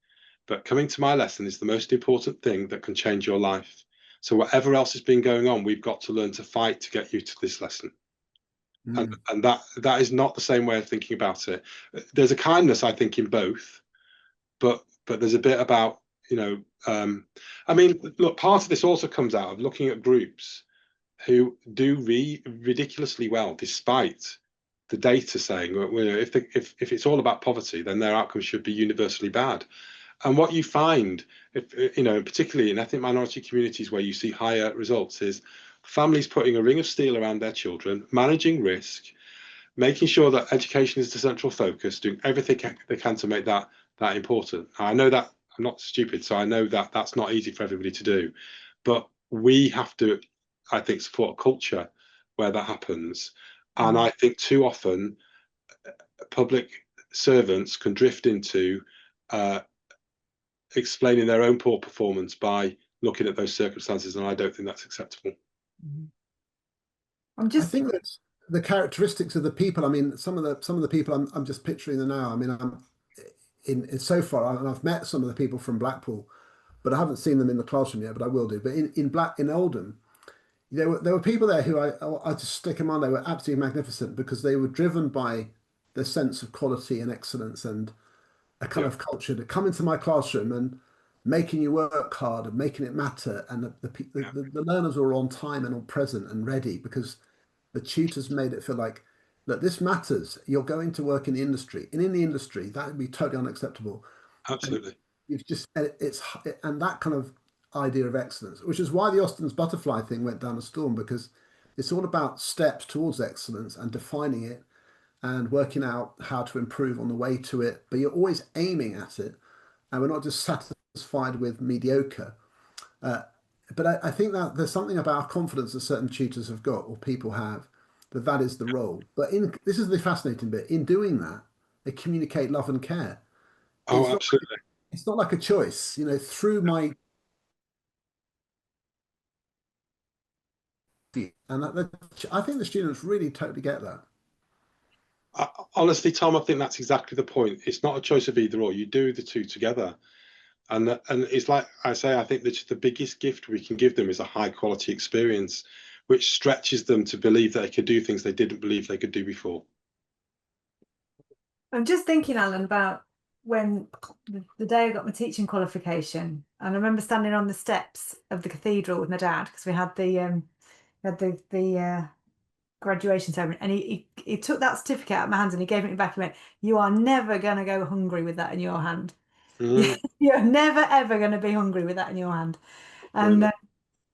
but coming to my lesson is the most important thing that can change your life. So whatever else has been going on, we've got to learn to fight to get you to this lesson. And that is not the same way of thinking about it. There's a kindness, I think, in both, but there's a bit about, I mean, look, part of this also comes out of looking at groups who do ridiculously well, despite the data saying, if it's all about poverty, then their outcomes should be universally bad. And what you find, particularly in ethnic minority communities where you see higher results, is families putting a ring of steel around their children, managing risk, making sure that education is the central focus, doing everything they can to make that important. I know that I'm not stupid, so I know that that's not easy for everybody to do, but we have to, I think, support a culture where that happens. And I think too often public servants can drift into explaining their own poor performance by looking at those circumstances, and I don't think that's acceptable. I think that's the characteristics of the people. I mean, some of the people I'm just picturing them now. I mean, I'm in so far, and I've met some of the people from Blackpool, but I haven't seen them in the classroom yet, but I will do. But in Oldham, there were people there who I just stick in mind. They were absolutely magnificent because they were driven by their sense of quality and excellence and a kind Yeah, of culture to come into my classroom and making you work hard and making it matter. And yeah, the learners were on time and on present and ready because the tutors made it feel like, look, this matters. You're going to work in the industry, and in the industry, that would be totally unacceptable. And absolutely. you've just and that kind of idea of excellence, which is why the Austin's butterfly thing went down a storm because it's all about steps towards excellence and defining it and working out how to improve on the way to it. But you're always aiming at it, and we're not just satisfied with mediocre. Uh, but I think that there's something about confidence that certain tutors have got or people have that is the role. But this is the fascinating bit. In doing that, they communicate love and care. Oh, It's not absolutely. it's not like a choice, through my and I think the students really totally get that. Honestly, Tom, I think that's exactly the point. It's not a choice of either or. You do the two together. And it's like I say, I think that the biggest gift we can give them is a high quality experience, which stretches them to believe that they could do things they didn't believe they could do before. I'm just thinking, Alan, about when the day I got my teaching qualification, and I remember standing on the steps of the cathedral with my dad because we had the graduation ceremony, and he took that certificate out of my hands and he gave it me back and went, "You are never going to go hungry with that in your hand. Mm, You're never ever going to be hungry with that in your hand." And brilliant.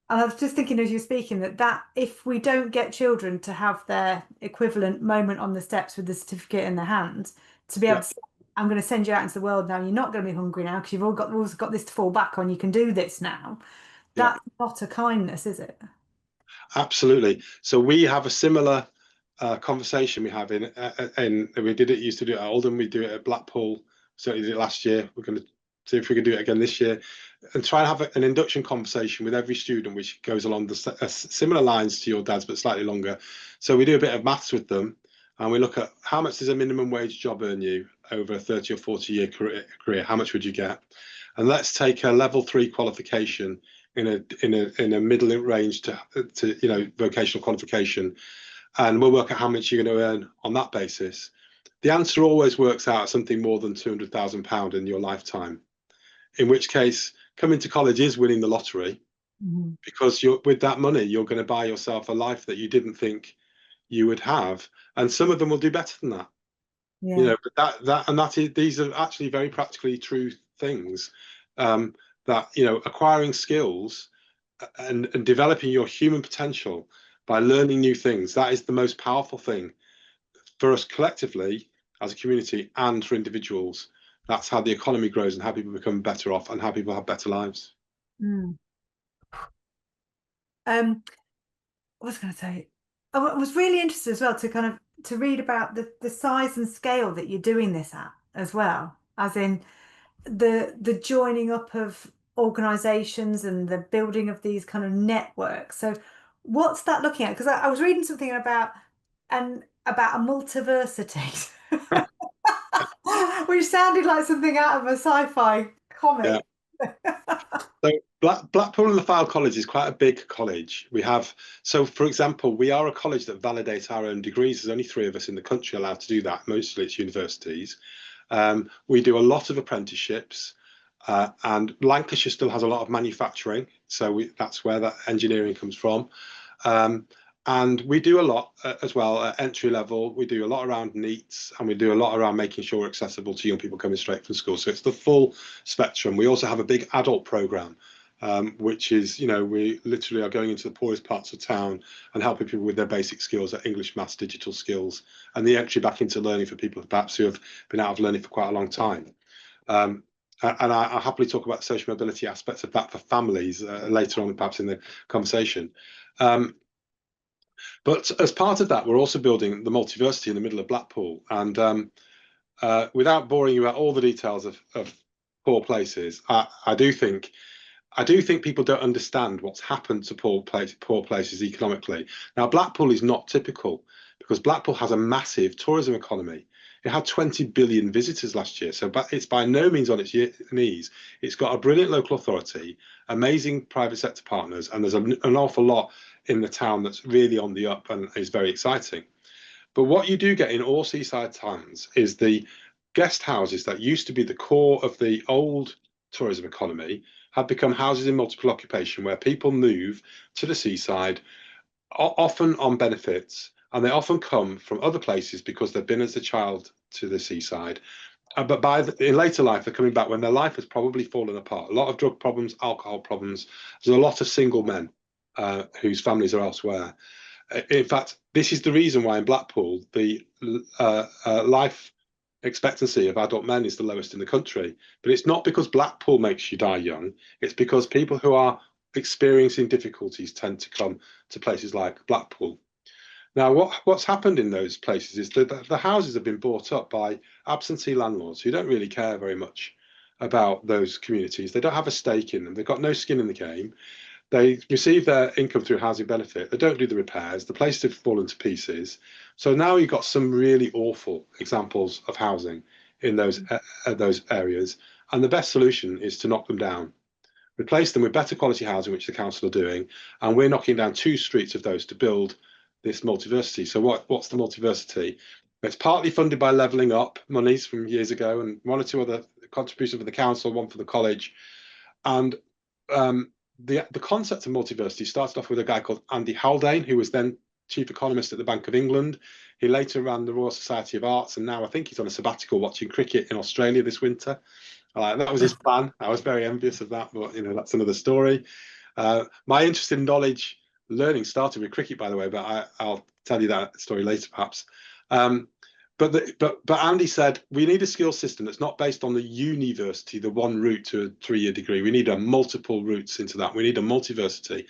I was just thinking as you're speaking that if we don't get children to have their equivalent moment on the steps with the certificate in their hand, to be able Yeah, to say, I'm going to send you out into the world now, you're not going to be hungry now because you've always got this to fall back on, you can do this now. yeah, That's not a kindness, is it? absolutely. So we have a similar conversation we have in we used to do it at Oldham, we do it at Blackpool. Certainly did it last year. We're going to see if we can do it again this year, and try and have an induction conversation with every student, which goes along the similar lines to your dad's, but slightly longer. So we do a bit of maths with them, and we look at how much does a minimum wage job earn you over a 30 or 40-year career? How much would you get? And let's take a level 3 qualification in a middle range to vocational qualification, and we'll work out how much you're going to earn on that basis. The answer always works out something more than £200,000 in your lifetime. In which case, coming to college is winning the lottery because with that money, you're going to buy yourself a life that you didn't think you would have, and some of them will do better than that. Yeah. But these are actually very practically true things. That acquiring skills and developing your human potential by learning new things, that is the most powerful thing for us collectively as a community and for individuals. That's how the economy grows and how people become better off and how people have better lives. Mm. What was I going to say? I was really interested as well to read about the size and scale that you're doing this at as well, as in the joining up of organizations and the building of these kind of networks. So what's that looking at? Because I was reading something about a multiversity, which sounded like something out of a sci-fi Yeah. comic. So Blackpool and the Fylde College is quite a big college. So for example, we are a college that validates our own degrees. There's only 3 of us in the country allowed to do that. Mostly it's universities. We do a lot of apprenticeships, and Lancashire still has a lot of manufacturing. So that's where that engineering comes from. And we do a lot as well at entry level. We do a lot around NEETs, and we do a lot around making sure we're accessible to young people coming straight from school. So it's the full spectrum. We also have a big adult program, which is, we literally are going into the poorest parts of town and helping people with their basic skills at English, maths, digital skills, and the entry back into learning for people perhaps who have been out of learning for quite a long time. And I'll happily talk about the social mobility aspects of that for families later on, perhaps in the conversation. But as part of that, we're also building the multiversity in the middle of Blackpool. And without boring you about all the details of poor places, I do think people don't understand what's happened to poor places economically. Now, Blackpool is not typical because Blackpool has a massive tourism economy. It had 20 billion visitors last year, so it's by no means on its knees. It's got a brilliant local authority, amazing private sector partners, and there's an awful lot in the town that's really on the up and is very exciting. But what you do get in all seaside towns is the guest houses that used to be the core of the old tourism economy have become houses in multiple occupation, where people move to the seaside, often on benefits, and they often come from other places because they've been as a child to the seaside. But in later life, they're coming back when their life has probably fallen apart. A lot of drug problems, alcohol problems. There's a lot of single men whose families are elsewhere. In fact, this is the reason why in Blackpool, the life expectancy of adult men is the lowest in the country. But it's not because Blackpool makes you die young. It's because people who are experiencing difficulties tend to come to places like Blackpool. Now, what's happened in those places is that the houses have been bought up by absentee landlords who don't really care very much about those communities. They don't have a stake in them. They've got no skin in the game. They receive their income through housing benefit. They don't do the repairs. The places have fallen to pieces. So now you've got some really awful examples of housing in those areas. And the best solution is to knock them down, replace them with better quality housing, which the council are doing. And we're knocking down 2 streets of those to build this multiversity. So what's the multiversity? It's partly funded by levelling up monies from years ago, and 1 or 2 other contributions for the council, 1 for the college. And the concept of multiversity started off with a guy called Andy Haldane, who was then chief economist at the Bank of England. He later ran the Royal Society of Arts, and now I think he's on a sabbatical watching cricket in Australia this winter. That was his plan. I was very envious of that, but that's another story. My interest in knowledge learning started with cricket, by the way, but I'll tell you that story later, perhaps. But Andy said we need a skills system that's not based on the university, the one route to a 3-year degree. We need multiple routes into that. We need a multiversity.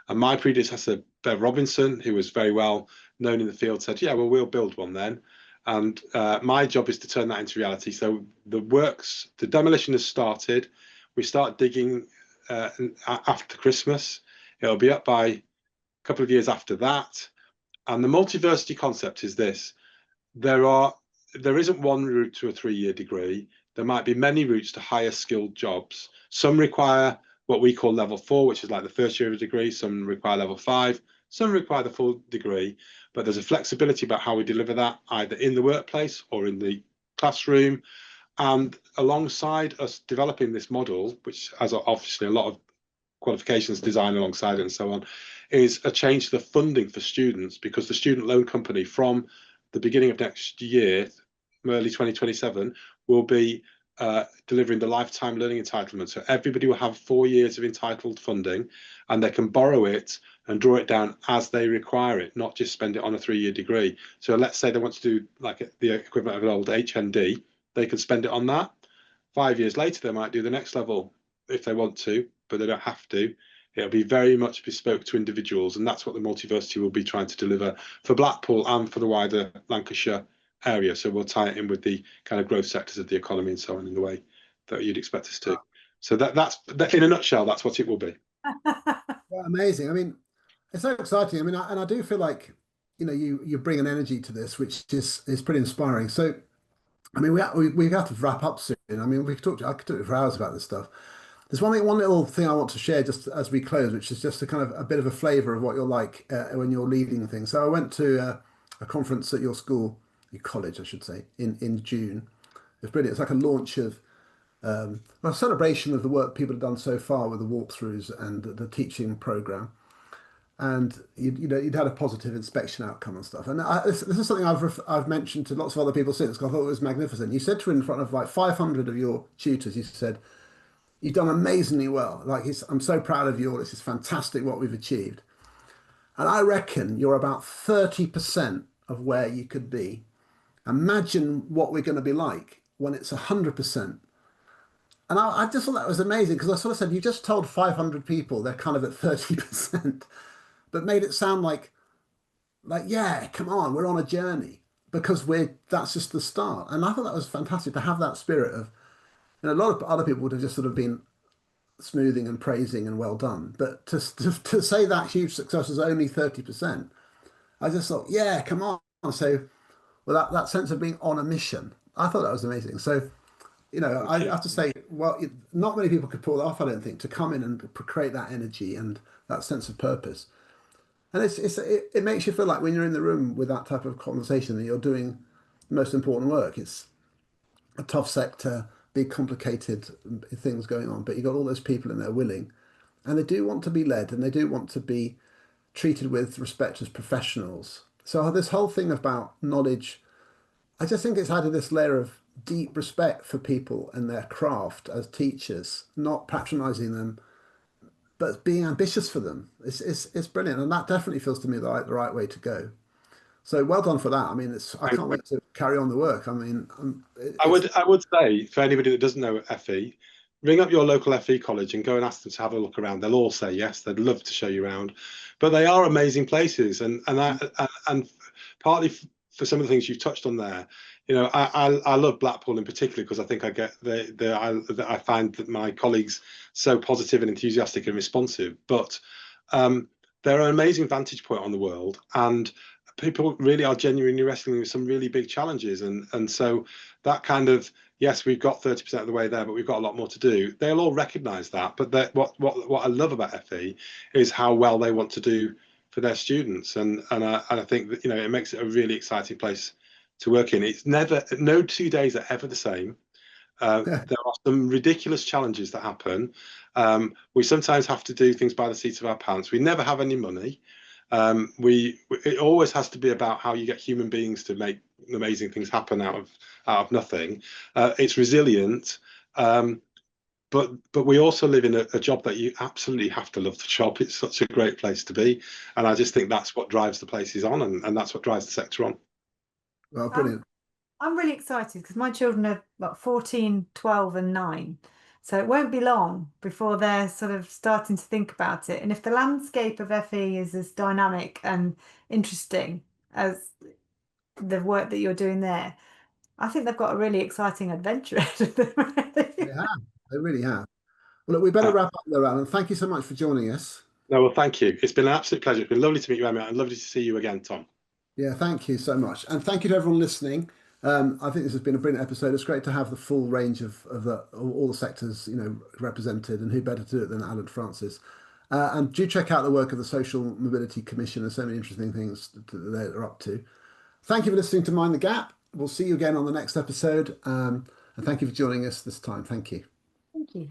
And my predecessor, Bev Robinson, who was very well known in the field, said, "Yeah, well, we'll build one then." And my job is to turn that into reality. So the demolition has started. We start digging after Christmas. It'll be up by a couple of years after that. And the multiversity concept is this. There isn't one route to a 3-year degree. There might be many routes to higher skilled jobs. Some require what we call level 4, which is like the first year of a degree. Some require level 5. Some require the full degree. But there's a flexibility about how we deliver that, either in the workplace or in the classroom. And alongside us developing this model, which has obviously a lot of qualifications design alongside it and so on, is a change to the funding for students, because the student loan company from the beginning of next year, early 2027, will be delivering the lifetime learning entitlement. So everybody will have 4 years of entitled funding, and they can borrow it and draw it down as they require it, not just spend it on a 3-year degree. So let's say they want to do like the equivalent of an old HND, they can spend it on that. 5 years later, they might do the next level if they want to, but they don't have to. It'll be very much bespoke to individuals, and that's what the multiversity will be trying to deliver for Blackpool and for the wider Lancashire area. So we'll tie it in with the kind of growth sectors of the economy and so on in the way that you'd expect us to. So that's in a nutshell, that's what it will be. Well, amazing. I mean, it's so exciting. I mean, and I do feel like you bring an energy to this, which is pretty inspiring. So, I mean, we have to wrap up soon. I mean, I could talk to you for hours about this stuff. There's one little thing I want to share just as we close, which is just a kind of a bit of a flavour of what you're like when you're leading things. So I went to a conference at your school, your college, I should say, in June. It's brilliant. It's like a launch of a celebration of the work people have done so far with the walkthroughs and the teaching program. And you'd had a positive inspection outcome and stuff. And this is something I've mentioned to lots of other people since, because I thought it was magnificent. You said to in front of like 500 of your tutors, you said, "You've done amazingly well. Like, I'm so proud of you all. This is fantastic what we've achieved." And I reckon you're about 30% of where you could be. Imagine what we're going to be like when it's 100%. And I just thought that was amazing, because I sort of said, you just told 500 people they're kind of at 30%, but made it sound like, yeah, come on, we're on a journey, because that's just the start. And I thought that was fantastic to have that spirit of, a lot of other people would have just sort of been smoothing and praising and well done. But to say that huge success is only 30%, I just thought, yeah, come on. So well, that sense of being on a mission. I thought that was amazing. So, I have to say, well, not many people could pull that off, I don't think, to come in and create that energy and that sense of purpose. And it makes you feel like when you're in the room with that type of conversation that you're doing the most important work. It's a tough sector, big, complicated things going on, but you've got all those people in there willing, and they do want to be led, and they do want to be treated with respect as professionals. So this whole thing about knowledge, I just think it's added this layer of deep respect for people and their craft as teachers, not patronizing them, but being ambitious for them. It's brilliant, and that definitely feels to me the right way to go. So well done for that. I mean, I can't wait to carry on the work. I mean, I would say, for anybody that doesn't know FE, ring up your local FE college and go and ask them to have a look around. They'll all say yes. They'd love to show you around, but they are amazing places. And partly for some of the things you've touched on there, I love Blackpool in particular because I think I find that my colleagues so positive and enthusiastic and responsive. But they're an amazing vantage point on the world, and people really are genuinely wrestling with some really big challenges, and so that kind of, yes, we've got 30% of the way there, but we've got a lot more to do. They'll all recognise that, but what I love about FE is how well they want to do for their students, and I think that it makes it a really exciting place to work in. It's no 2 days are ever the same. There are some ridiculous challenges that happen. We sometimes have to do things by the seat of our pants. We never have any money. It always has to be about how you get human beings to make amazing things happen out of nothing. It's resilient, but we also live in a job that you absolutely have to love the job. It's such a great place to be, and I just think that's what drives the places on, and that's what drives the sector on. Well, brilliant. I'm really excited because my children are about 14, 12 and 9. So it won't be long before they're sort of starting to think about it. And if the landscape of FE is as dynamic and interesting as the work that you're doing there, I think they've got a really exciting adventure ahead of them. They really have. Well, look, we better wrap up there, Alan. Thank you so much for joining us. No, well, thank you. It's been an absolute pleasure. It's been lovely to meet you, Emma, and lovely to see you again, Tom. Yeah, thank you so much. And thank you to everyone listening. I think this has been a brilliant episode. It's great to have the full range of all the sectors, represented, and who better to do it than Alun Francis. And do check out the work of the Social Mobility Commission. There's so many interesting things that they're up to. Thank you for listening to Mind the Gap. We'll see you again on the next episode. And thank you for joining us this time. Thank you. Thank you.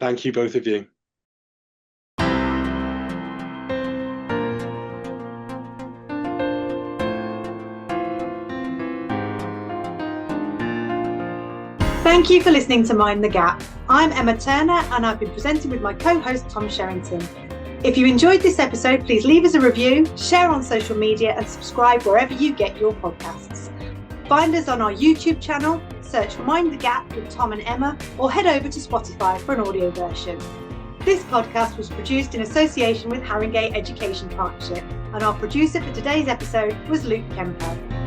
Thank you, both of you. Thank you for listening to Mind the Gap. I'm Emma Turner, and I've been presenting with my co-host Tom Sherrington. If you enjoyed this episode, please leave us a review, share on social media, and subscribe wherever you get your podcasts. Find us on our YouTube channel, search for Mind the Gap with Tom and Emma, or head over to Spotify for an audio version. This podcast was produced in association with Haringey Education Partnership, and our producer for today's episode was Luke Kemper.